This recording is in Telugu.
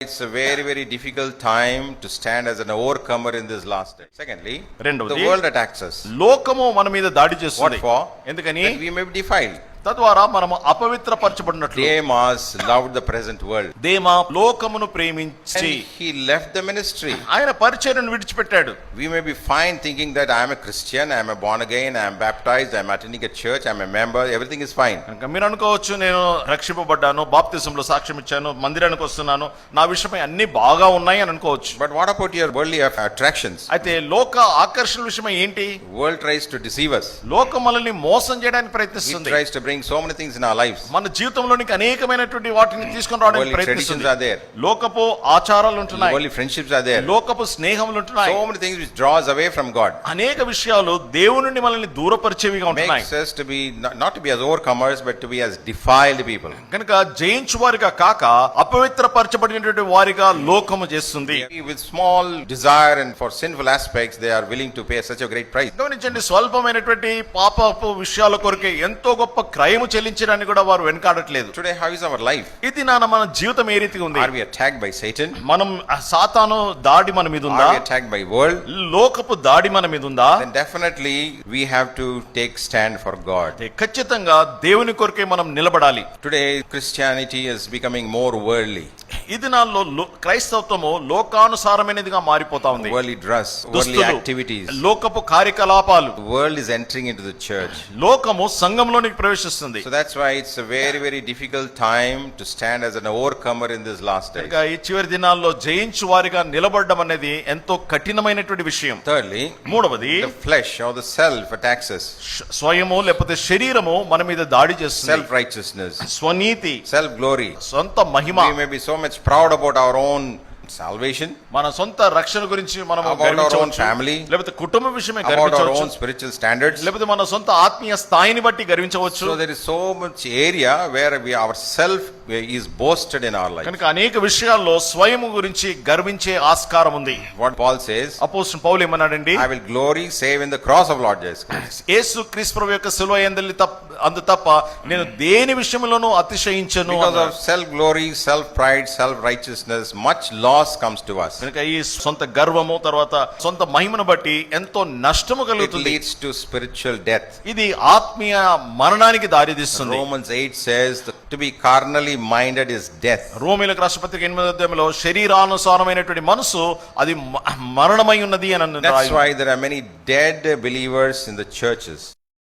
It's a very, very difficult time to stand as an overcomer in this last day. Secondly, the world attacks us. లోకము మన మీద దాడి చేస్తుంది. What for? ఎందుకని? That we may be defiled. తద్వారా మనము అపవిత్రపరచబడినట్లు. Demas loved the present world. దేమా లోకమును ప్రేమించి And he left the ministry. ఆయన పరిచర్యను విడిచిపెట్టాడు. We may be fine thinking that I am a Christian, I am a born again, I am baptized, I am attending a church, I am a member, everything is fine. కనుక మీరు అనుకోవచ్చు, నేను రక్షింపబడ్డాను, బాప్తిసంలో సాక్ష్యం ఇచ్చాను, మందిరానికి వస్తున్నాను, నా విషయమై అన్ని బాగా ఉన్నాయి అని అనుకోవచ్చు. But what about your worldly attractions? అయితే లోక ఆకర్షణ విషయమై ఏంటి? World tries to deceive us. లోకం మనల్ని మోసం చేయడానికి It ప్రయత్నిస్తుంది. tries to bring so many things in our lives. మన జీవితంలోనికి అనేకమైనటువంటి వాటిని తీసుకొని రావడానికి Worldly traditions ప్రయత్నిస్తుంది. are there. లోకపు ఆచారాలు ఉంటున్నాయి, Worldly friendships are there. లోకపు స్నేహములు ఉంటున్నాయి. So many things which draws away from God. అనేక విషయాలు దేవుని నుండి మనల్ని దూరపరిచేవిగా ఉంటున్నాయి. Makes us to be not to be as overcomers but to be as defiled people. కనుక జయించు వారిగా కాక అపవిత్రపరచబడినటువంటి వారిగా లోకము చేస్తుంది. With small desire and for sinful aspects they are willing to pay such a great price. గమనించండి, స్వల్పమైనటువంటి పాపపు విషయాల కొరకే ఎంతో గొప్ప క్రయము చెల్లించడానికి కూడా వారు వెనకాడట్లేదు. Today how is our life? ఇది మన జీవితం ఏ రీతిగా ఉంది? Are we attacked by Satan? మనం సాతాను దాడి మన మీద ఉందా? Are we attacked by world? లోకపు దాడి మన మీద ఉందా? Then definitely we have to take stand for God. ఖచ్చితంగా దేవుని కొరకే మనం నిలబడాలి. Today Christianity is becoming more worldly. ఈ దినాల్లో క్రైస్తవత్వము లోకానుసారమైనదిగా మారిపోతా ఉంది. Worldly dress, worldly activities. లోకపు కార్యకలాపాలు. The world is entering into the church. లోకము సంఘంలోనికి ప్రవేశిస్తుంది. So that's why it's a very, very difficult time to stand as an overcomer in this last day. ఈ చివరి దినాల్లో జయించు వారిగా నిలబడడం అనేది ఎంతో కఠినమైనటువంటి విషయం. Thirdly, మూడవది, the flesh or the self attacks us. స్వయము లేకపోతే శరీరము మన మీద దాడి చేస్తుంది. Self righteousness, స్వనీతి, self glory, సొంత మహిమ. we may be so much proud about our own salvation, మన సొంత రక్షణ గురించి మనం about our own గర్వించవచ్చు. family, లేకపోతే కుటుంబ విషయమే about our own గర్వించవచ్చు. spiritual standards. లేకపోతే మన సొంత ఆత్మీయ స్థాయిని బట్టి గర్వించవచ్చు. So there is so much area where our self is boasted in our life. కనుక అనేక విషయాల్లో స్వయం గురించి గర్వించే ఆస్కారం ఉంది. What Paul says, అపోస్తలుడు Paul ఏమన్నాడండి? I will glory save in the cross of Lord Jesus Christ. యేసు క్రీస్తు ప్రభువు యొక్క సిలువ యందు తప్ప నేను దేని విషయంలోనూ అతిశయించను. Because of self glory, self pride, self righteousness, much loss comes to us. కనుక ఈ సొంత గర్వము తర్వాత సొంత మహిమను బట్టి ఎంతో నష్టము It కలుగుతుంది. leads to spiritual death. ఇది ఆత్మీయ మరణానికి దారితీస్తుంది. Romans 8 says to be carnally minded is death. రోమీయులకు రాసిన పత్రిక 8వ అధ్యాయంలో శరీరానుసారమైనటువంటి మనసు అది మరణమై ఉన్నది అని That's why there are many dead believers in the churches.